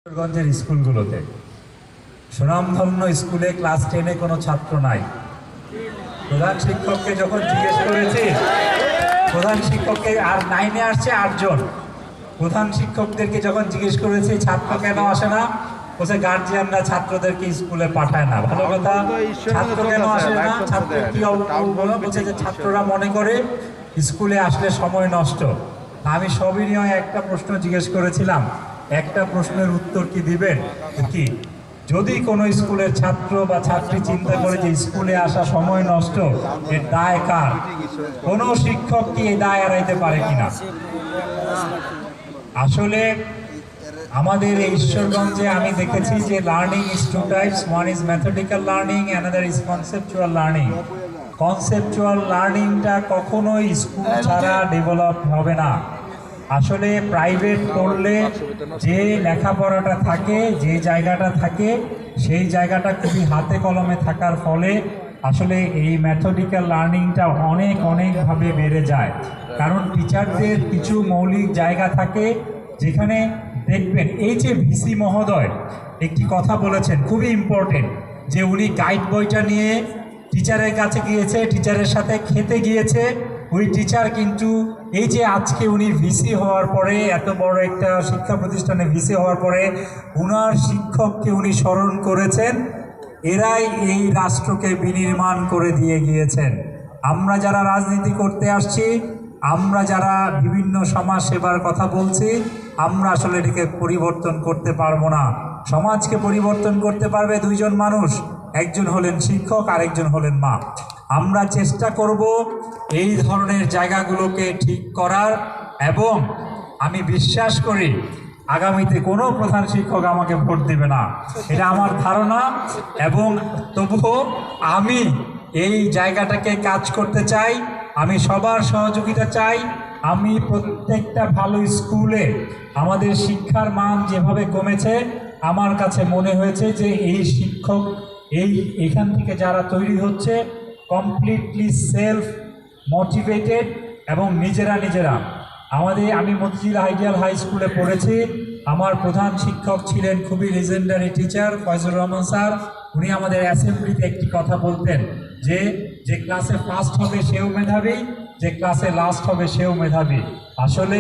কিশোরগঞ্জের স্কুলগুলোতে সুনামধন্য স্কুলে ক্লাস 10-এ কোনো ছাত্র নাই। প্রধান শিক্ষককে যখন জিজ্ঞেস করেছি, প্রধান শিক্ষককে আর 9-এ আসছে 8 জন। প্রধান শিক্ষকদেরকে যখন জিজ্ঞেস করেছি ছাত্র কেন আসে না, বলছে গার্জিয়ানরা ছাত্রদেরকে স্কুলে পাঠায় না। ভালো কথা, ছাত্র কেন আসে না, ছাত্র কি বলছে যে ছাত্ররা মনে করে স্কুলে আসলে সময় নষ্ট। আমি সবিনয় একটা প্রশ্ন জিজ্ঞেস করেছিলাম, একটা প্রশ্নের উত্তর কি দিবেন? কি যদি কোনো স্কুলের ছাত্র বা ছাত্রী চিন্তা করে যে স্কুলে আসা সময় নষ্ট, এর দায় কার? কোনো শিক্ষক কি এই দায় এড়াইতে পারে কিনা? আসলে আমাদের এই ঈশ্বরগঞ্জে আমি দেখেছি যে learning is two types, one is mathematical learning, another is conceptual learning. Conceptual লার্নিংটা কখনোই স্কুল ছাড়া ডেভেলপ হবে না। আসলে প্রাইভেট পড়লে যে লেখাপড়াটা থাকে, যে জায়গাটা থাকে, সেই জায়গাটা খুবই হাতে কলমে থাকার ফলে আসলে এই ম্যাথমেটিক্যাল লার্নিংটা অনেকভাবে বেড়ে যায়। কারণ টিচারদের কিছু মৌলিক জায়গা থাকে যেখানে দেখবেন, এই যে ভিসি মহোদয় একটি কথা বলেছেন খুবই ইম্পর্টেন্ট, যে উনি গাইড বইটা নিয়ে টিচারের কাছে গিয়েছে, টিচারের সাথে খেতে গিয়েছে। ওই টিচার কিন্তু এই যে আজকে উনি ভিসি হওয়ার পরে, এত বড় একটা শিক্ষা প্রতিষ্ঠানে ভিসি হওয়ার পরে উনার শিক্ষককে উনি স্মরণ করেছেন, এরাই এই রাষ্ট্রকে বিনির্মাণ করে দিয়ে গিয়েছেন। আমরা যারা রাজনীতি করতে আসছি, আমরা যারা বিভিন্ন সমাজ সেবার কথা বলছি, আমরা আসলে এটাকে পরিবর্তন করতে পারবো না। সমাজকে পরিবর্তন করতে পারবে দুইজন মানুষ, একজন হলেন শিক্ষক, আরেকজন হলেন মা। আমরা চেষ্টা করব এই ধরনের জায়গাগুলোকে ঠিক করার, এবং আমি বিশ্বাস করি আগামীতে কোনো প্রধান শিক্ষক আমাকে ভোট দেবে না, এটা আমার ধারণা। এবং তবুও আমি এই জায়গাটাকে কাজ করতে চাই, আমি সবার সহযোগিতা চাই। আমি প্রত্যেকটা ভালো স্কুলে আমাদের শিক্ষার মান যেভাবে কমেছে, আমার কাছে মনে হয়েছে যে এই শিক্ষক এইখান থেকে যারা তৈরি হচ্ছে কমপ্লিটলি সেলফ মোটিভেটেড এবং নিজেরা আমি মতিঝিল আইডিয়াল হাই স্কুলে পড়েছি। আমার প্রধান শিক্ষক ছিলেন খুবই legendary teacher Faizur Rahman sir. উনি আমাদের অ্যাসেম্বলিতে একটি কথা বলতেন যে যে ক্লাসে ফার্স্ট হবে সেও মেধাবী, যে ক্লাসে লাস্ট হবে সেও মেধাবী। আসলে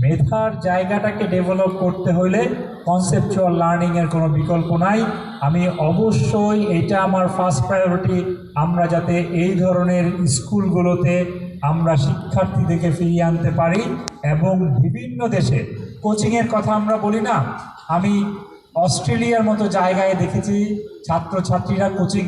মেধার জায়গাটাকে ডেভেলপ করতে হলে কনসেপচুয়াল লার্নিংয়ের কোনো বিকল্প নাই। আমি অবশ্যই এটা আমার ফার্স্ট প্রায়োরিটি, আমরা যাতে এই ধরনের স্কুলগুলোতে আমরা শিক্ষার্থীদেরকে ফিরিয়ে আনতে পারি। এবং বিভিন্ন দেশে কোচিংয়ের কথা আমরা বলি না, আমি অস্ট্রেলিয়ার মতো জায়গায় দেখেছি ছাত্রছাত্রীরা কোচিং